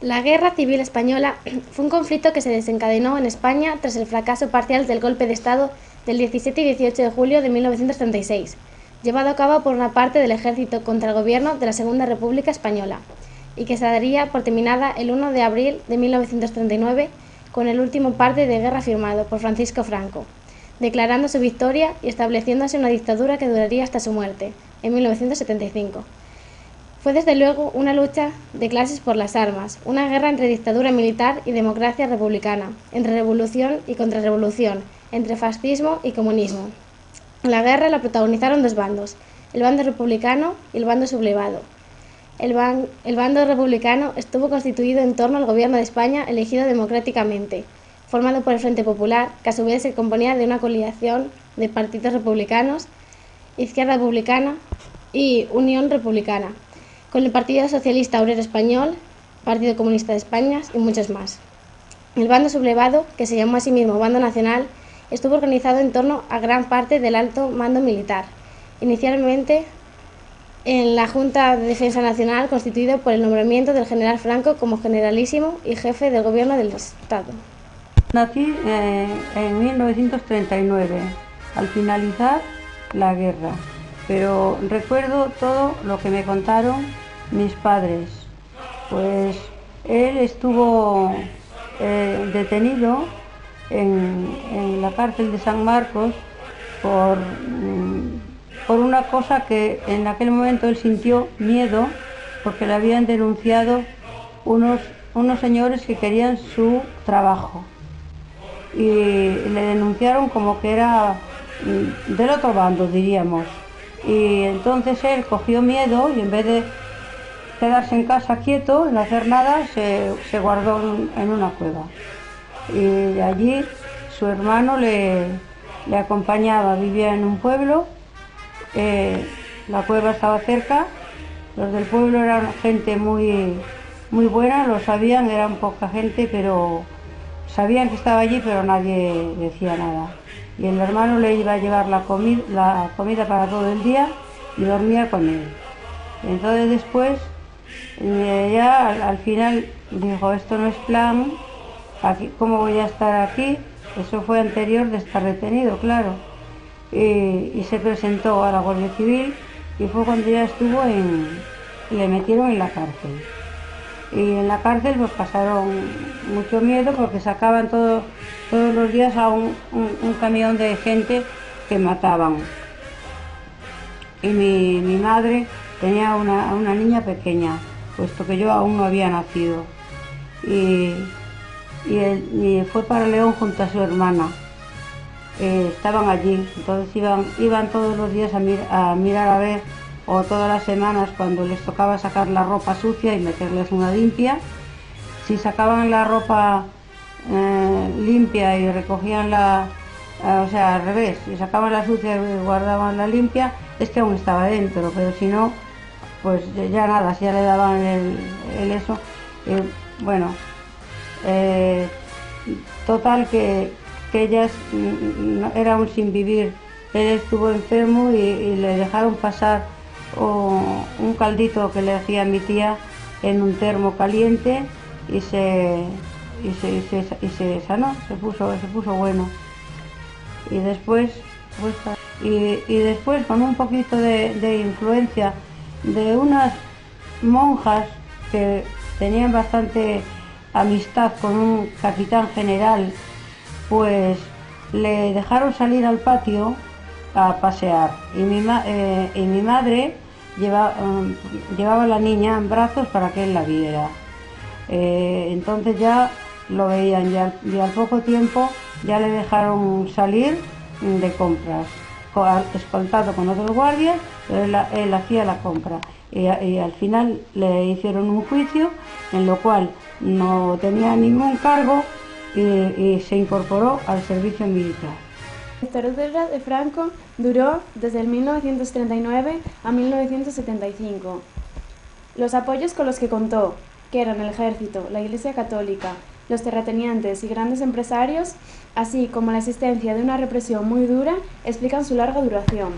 La Guerra Civil Española fue un conflicto que se desencadenó en España tras el fracaso parcial del golpe de Estado del 17 y 18 de julio de 1936, llevado a cabo por una parte del ejército contra el gobierno de la Segunda República Española, y que se daría por terminada el 1 de abril de 1939 con el último parte de guerra firmado por Francisco Franco, declarando su victoria y estableciéndose una dictadura que duraría hasta su muerte, en 1975. Fue desde luego una lucha de clases por las armas, una guerra entre dictadura militar y democracia republicana, entre revolución y contrarrevolución, entre fascismo y comunismo. La guerra la protagonizaron dos bandos, el bando republicano y el bando sublevado. El bando republicano estuvo constituido en torno al gobierno de España elegido democráticamente, formado por el Frente Popular, que a su vez se componía de una coalición de partidos republicanos, Izquierda Republicana y Unión Republicana, con el Partido Socialista Obrero Español, Partido Comunista de España y muchos más. El bando sublevado, que se llamó a sí mismo Bando Nacional, estuvo organizado en torno a gran parte del alto mando militar, inicialmente en la Junta de Defensa Nacional, constituido por el nombramiento del general Franco como generalísimo y jefe del gobierno del Estado. Nací en 1939, al finalizar la guerra, pero recuerdo todo lo que me contaron mis padres. Pues él estuvo detenido en la cárcel de San Marcos por una cosa que en aquel momento él sintió miedo, porque le habían denunciado unos señores que querían su trabajo y le denunciaron como que era del otro bando, diríamos, y entonces él cogió miedo y en vez de quedarse en casa quieto, no hacer nada, se guardó en una cueva, y allí su hermano le acompañaba. Vivía en un pueblo, la cueva estaba cerca, los del pueblo eran gente muy buena, lo sabían, eran poca gente, pero sabían que estaba allí, pero nadie decía nada. Y el hermano le iba a llevar la comida para todo el día y dormía con él. Entonces después, ya al final dijo, esto no es plan, aquí, ¿cómo voy a estar aquí? Eso fue anterior de estar detenido, claro. Y se presentó a la Guardia Civil y fue cuando ya estuvo le metieron en la cárcel. Y en la cárcel pues pasaron mucho miedo porque sacaban todos los días a un camión de gente que mataban. Y mi madre tenía una niña pequeña, puesto que yo aún no había nacido. Y fue para León junto a su hermana. Estaban allí, entonces iban todos los días a mirar a ver, o todas las semanas cuando les tocaba sacar la ropa sucia y meterles una limpia. Si sacaban la ropa limpia y recogían o sea, al revés, si sacaban la sucia y guardaban la limpia, es que aún estaba dentro, pero si no, pues ya nada, si ya le daban el eso. Bueno, total que ellas era un sin vivir. Él estuvo enfermo y le dejaron pasar un caldito que le hacía mi tía en un termo caliente y se sanó, se puso bueno. Y después con un poquito de influencia de unas monjas que tenían bastante amistad con un capitán general, pues le dejaron salir al patio a pasear, y mi madre llevaba a la niña en brazos para que él la viera. Entonces ya lo veían, y al poco tiempo ya le dejaron salir de compras, escoltado con otros guardias, pero él hacía la compra, y al final le hicieron un juicio en lo cual no tenía ningún cargo y se incorporó al servicio militar. La dictadura de Franco duró desde el 1939 a 1975. Los apoyos con los que contó, que eran el ejército, la Iglesia Católica, los terratenientes y grandes empresarios, así como la existencia de una represión muy dura, explican su larga duración.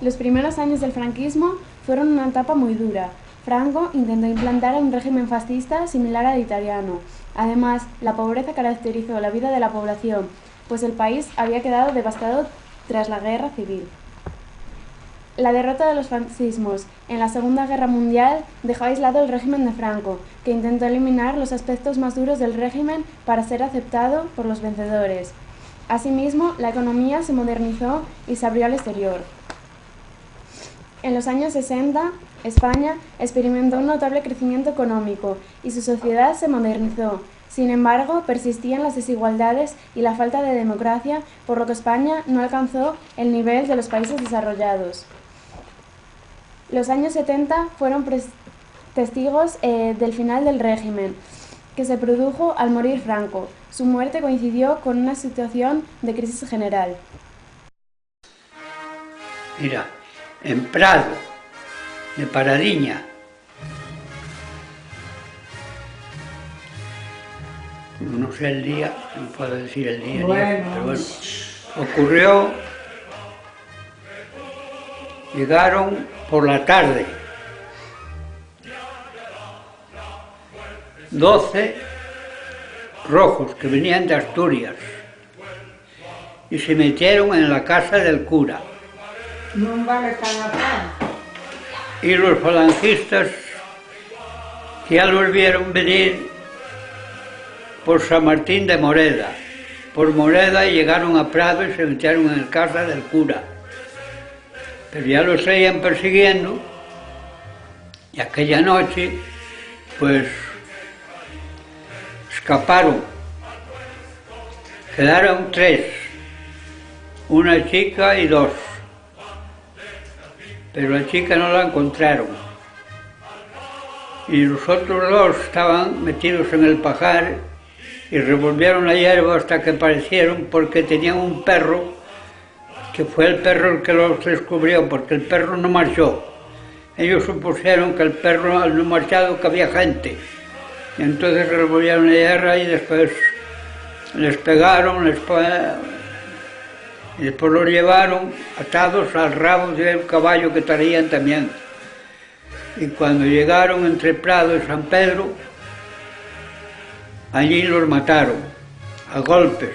Los primeros años del franquismo fueron una etapa muy dura, Franco intentó implantar un régimen fascista similar al italiano. Además, la pobreza caracterizó la vida de la población, pues el país había quedado devastado tras la guerra civil. La derrota de los fascismos en la Segunda Guerra Mundial dejó aislado el régimen de Franco, que intentó eliminar los aspectos más duros del régimen para ser aceptado por los vencedores. Asimismo, la economía se modernizó y se abrió al exterior. En los años 60, España experimentó un notable crecimiento económico y su sociedad se modernizó. Sin embargo, persistían las desigualdades y la falta de democracia, por lo que España no alcanzó el nivel de los países desarrollados. Los años 70 fueron testigos del final del régimen, que se produjo al morir Franco. Su muerte coincidió con una situación de crisis general. Mira, en Prado, de Paradiña, no sé el día, no puedo decir el día, pero bueno, ocurrió, llegaron por la tarde, 12 rojos que venían de Asturias y se metieron en la casa del cura. Y los falangistas ya los vieron venir por San Martín de Moreda. Por Moreda llegaron a Prado y se metieron en la casa del cura. Pero ya los seguían persiguiendo y aquella noche pues escaparon. Quedaron 3, una chica y 2. Pero la chica no la encontraron. Y los otros 2 estaban metidos en el pajar y revolvieron la hierba hasta que aparecieron, porque tenían un perro, que fue el perro el que los descubrió, porque el perro no marchó. Ellos supusieron que el perro al no marchado que había gente. Y entonces revolvieron la hierba y después les pegaron, y después los llevaron atados al rabo del caballo que traían también. Y cuando llegaron entre Prado y San Pedro, allí los mataron, a golpes.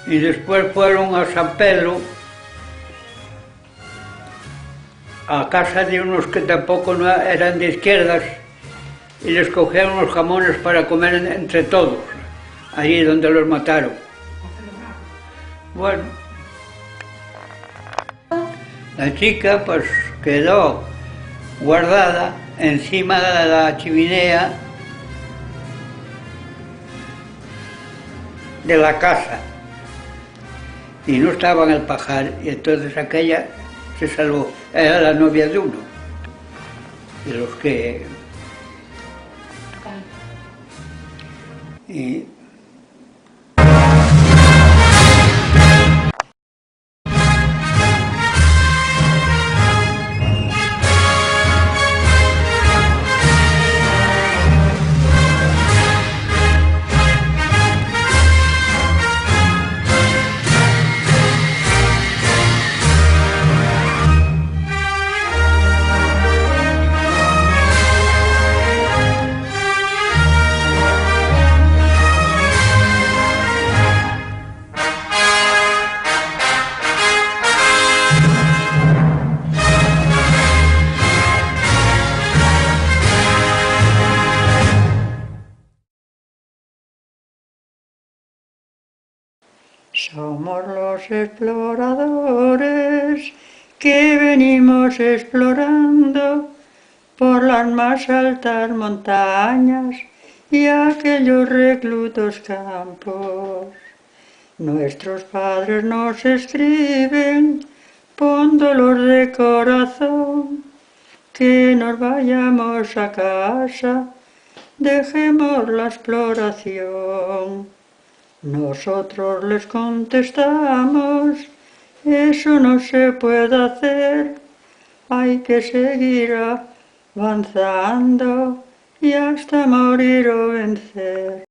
Y después fueron a San Pedro, a casa de unos que tampoco no eran de izquierdas, y les cogieron los jamones para comer entre todos. Allí donde los mataron. Bueno, la chica pues quedó guardada encima de la chimenea de la casa y no estaba en el pajar, y entonces aquella se salvó. Era la novia de uno de los que... Y somos los exploradores que venimos explorando por las más altas montañas y aquellos reclutos campos. Nuestros padres nos escriben con dolor de corazón que nos vayamos a casa, dejemos la exploración. Nosotros les contestamos, eso no se puede hacer, hay que seguir avanzando y hasta morir o vencer.